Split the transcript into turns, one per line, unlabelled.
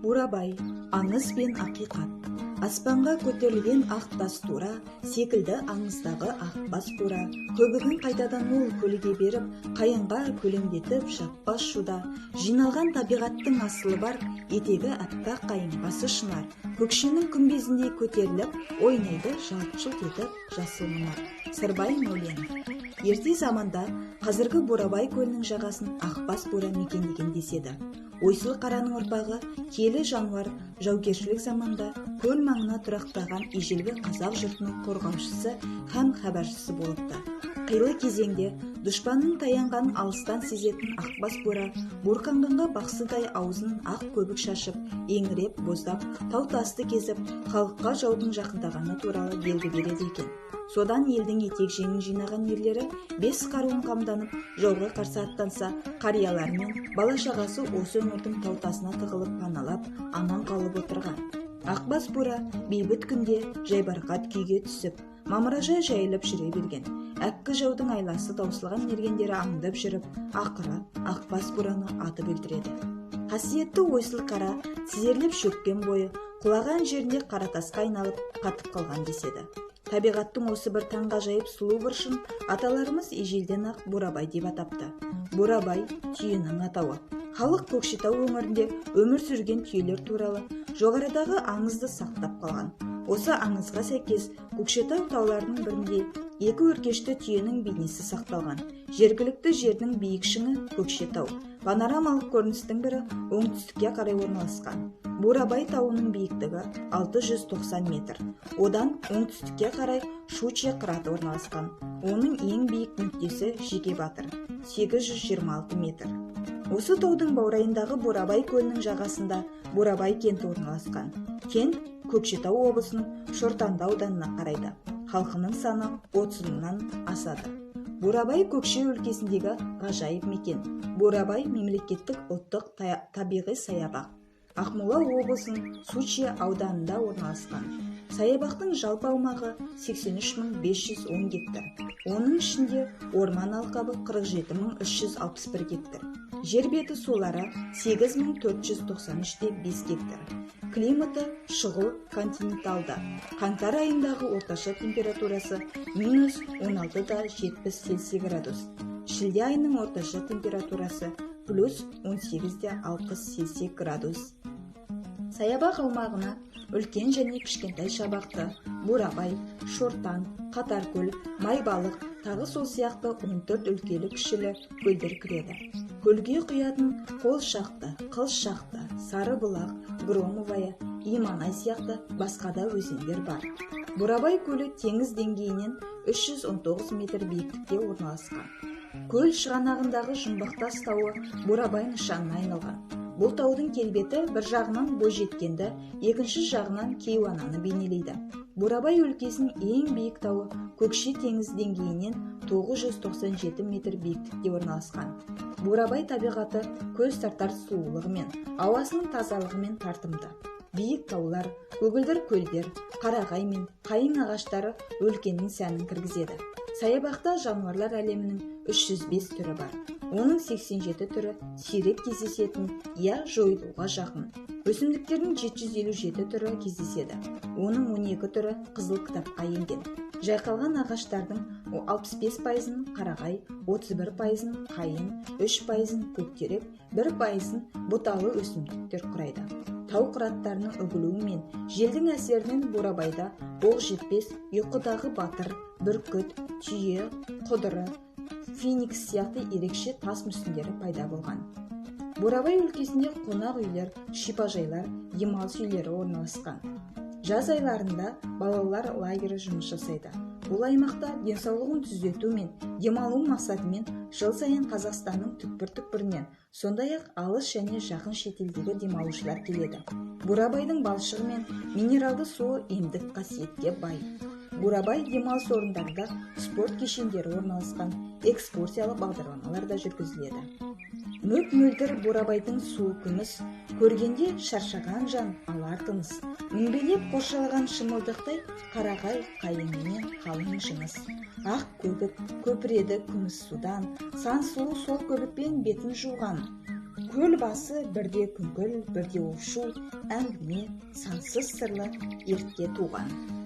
Бурабай, аңыз бен ақиқат. Аспанға көтерілген ақ тас тура, секілді аңыздағы ақбас бура. Көбігін қайтадан ол көлге беріп, қайынға көлеңдетіп жаппас шуда. Жиналған табиғаттың асылы бар, етегі әппақ қайың басы шынар. Көкшенің күмбезіндей көтеріліп, ойнайды жалт-жұлт етіп жасыл мұнар. Сырбай Мәуленов. Ерте заманда қазіргі Бурабай көлінің жағасын ақбас бура мекендеген деседі. Ойсыл қараның ұрпағы киелі жануар жаугершілік заманда көл маңына тұрақтаған ежелгі қазақ жұртының қорғаушысы һәм хабаршысы болыпты. Қилы кезеңде дұшпанның таянғанын алыстан сезетін ақбас бура буырқанғанға бақсыдай аузын ақ көбік шашып, еңіреп, боздап, тау-тасты кезіп, халыққа жаудың жақындағаны туралы белгі береді екен. Содан елдің етек жеңін жинаған ерлері бес қаруын қамданып, жауға қарсы аттанса, қариялар мен бала-шағасы осы өңірдің тау-тасына тығылып паналап, аман қалып отырған. Ақбас бура бейбіт күнде жайбарақат күйге түсіп, мамыражай жайылып жүре берген. Әккі жаудың айласы таусылған мергендері аңдып жүріп, ақыры ақбас бураны атып өлтіреді. Қасиетті ойсыл қара тізерлеп шөккен бойы құлаған жерінде қаратасқа айналып қатып қалған деседі. Табиғаттың осы бір таңғажайып сұлу бұрышын аталарымыз ежелден ақ Бурабай деп атапты. Бурабай түйенің атауы. Халық Көкшетау өңірінде өмір сүрген түйелер туралы жоғарыдағы аңызды сақтап қалған. Осы аңызға сәйкес Көкшетау тауларының бірінде екі өркешті түйенің бейнесі сақталған. Жергілікті жердің биік шыңы Көкшетау. Панорамалық көріністің бірі оңтүстікке қарай орналасқан. Бурабай тауының биіктігі 690 метр. Одан оңтүстікке қарай Шучье қыраты орналасқан. Оның ең биік нүктесі Жеке Батыр, 826 метр. Осы таудың баурайындағы Бурабай көлінің жағасында Бурабай кенті орналасқан. Кент Көкшетау облысының Шортанды ауданына қарайды. Халқының саны 30 мыңнан асады. Бурабай Көкше өлкесіндегі ғажайып мекен. Бурабай мемлекеттік ұлттық табиғи саябақ. Ақмола облысының Шучье ауданында орналасқан. Саябақтың жалпы аумағы 83.510 гектар. Оның ішінде орман алқабы 47.361 гектар. Жер беті сулары 8.493,5 гектар. Климаты шұғыл континенталды. Қаңтар айындағы орташа температурасы -16,70 Цельсий градус. Шілде айының орташа температурасы +18,60 Цельсий градус. Саябақ аумағына үлкен және кішкентай шабақты, Бурабай, Шортан, Қатаркөл, Майбалық, тағы сол сияқты 14 өлкелі кішілі көлдер кіреді. Көлге құятын Қолшақты, Қылшақты, Сарыбұлақ, Громовая, Иманай сияқты басқа да өзендер бар. Бурабай көлі теңіз деңгейінен 319 метр биіктікте орналасқан. Көл шығанағындағы жұмбақтас тауы Бурабай нышанына айналған. Бұл таудың келбеті бір жағынан бойжеткенді, екінші жағынан кейуананы бейнелейді. Бурабай өлкесінің ең биік тауы Көкше теңіз деңгейінен 997 метр биіктікте орналасқан. Бурабай табиғаты көз тартар сұлулығымен, ауасының тазалығымен тартымды. Биік таулар, көгілдір көлдер, қарағай мен қайың ағаштары өлкенің сәнін кіргізеді. Саябақта жануарлар әлемінің 305 түрі бар. Оның 87 түрі сирек кездесетін, я жойылуға жақын. Өсімдіктердің 757 түрі кездеседі. Оның 12 түрі қызыл кітапқа енген. Жайқалған ағаштардың 65%-ын қарағай, 31%-ын қайың, 3%-ын көктерек, 1%-ын бұталы өсімдіктер құрайды. Тау қыраттарының үгілуімен желдің әсерінен Бурабайда оқ жетпес, ұйқыдағы батыр, бүркіт, түйе, құдыры, феникс сияқты ерекше тас мүсіндері пайда болған. Бурабай өлкесінде қонақ үйлер, шипажайлар, демалыс үйлері орналасқан. Жаз айларында балалар лагері жұмыс жасайды. Бұл аймақта денсаулығын түзету мен демалу мақсатымен жыл сайын Қазақстанның түкпір-түкпірінен, сондай-ақ алыс және жақын шетелдегі демалушылар келеді. Бурабайдың балшығы мен минералды суы емдік қасиетке бай. Бурабай демалыс орындарында спорт кешендері орналасқан, экскурсиялық бағдарламалар да жүргізіледі. Мөп-мөлдір Бурабайдың суы күміс, көргенде шаршаған жан алар тыныс. Мінбелеп қоршалған шымылдықтай қарағай қайыңмен қалың жыныс. Ақ көбік көпіреді күміс судан, сан сұлу сол көбікпен бетін жуған. көл басы бірде күңгіл, бірде ушу, әңгіме, сансыз сырлы ертте туған.